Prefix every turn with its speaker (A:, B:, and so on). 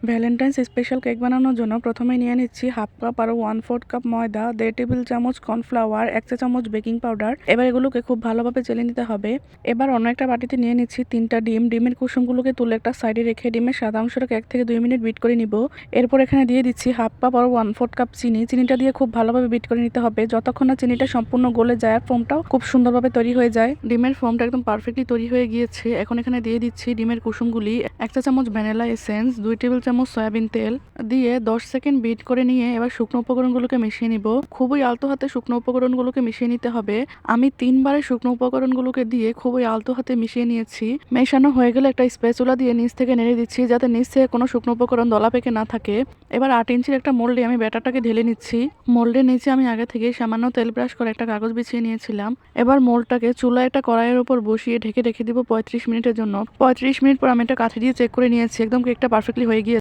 A: Valentine's special cake বানানোর জন্য প্রথমে নিয়ে নিচ্ছি হাফ কাপ আর 1/4 কাপ ময়দা, 1.5 টেবিল চামচ কর্নফ্লাওয়ার, 1 চা চামচ বেকিং পাউডার। এবার এগুলোকে খুব ভালোভাবে চেলে নিতে হবে। এবার অন্য একটা বাটিতে নিয়ে নিচ্ছি 3টা ডিম। ডিমের কুসুমগুলোকে তুলে একটা সাইডে রেখে ডিমের সাদা অংশটাকে 1 থেকে 2 মিনিট বিট করে নিব। এরপর এখানে দিয়ে দিচ্ছি হাফ কাপ আর 1/4 কাপ চিনি। চিনিটা দিয়ে খুব ভালোভাবে বিট করে নিতে হবে যতক্ষণ না চিনিটা সম্পূর্ণ গলে যায় আর ফোমটাও খুব সুন্দরভাবে তৈরি হয়ে যায়। ডিমের ফোমটা একদম পারফেক্টলি তৈরি হয়ে গিয়েছে। এখন এখানে দিয়ে দিচ্ছি ডিমের কুসুমগুলি, 1 চা চামচ ভ্যানিলা এসেন্স, 2 টেবিল চামচ সয়াবিন তেল দিয়ে 10 সেকেন্ড বিট করে নিয়ে এবার শুকনো উপকরণগুলোকে মিশিয়ে নিব। খুবই আলতো হাতে শুকনো উপকরণগুলোকে মিশিয়ে নিতে হবে। আমি 3 বারে শুকনো উপকরণগুলোকে দিয়ে খুবই আলতো হাতে মিশিয়ে নিয়েছি। মেশানো হয়ে গেলে একটা স্প্যাচুলা দিয়ে নিচ থেকে নেড়ে দিচ্ছি যাতে নিচ থেকে কোনো শুকনো উপকরণ দলা পেকে না থাকে। এবার 8 ইঞ্চির একটা মোল্ডে আমি ব্যাটারটাকে ঢেলে নিচ্ছি। মোল্ডের নিচে আমি আগে থেকে সামান্য তেল ব্রাশ করে একটা কাগজ বিছিয়ে নিয়েছিলাম। এবার মোল্ডটাকে চুলায় একটা কড়াইয়ের উপর বসিয়ে ঢেকে রেখে দিব 35 মিনিটের জন্য। 35 মিনিট পর আমি একটা কাঠি দিয়ে চেক করে নিয়েছি, একদম কেকটা পারফেক্টলি হয়ে গিয়েছে।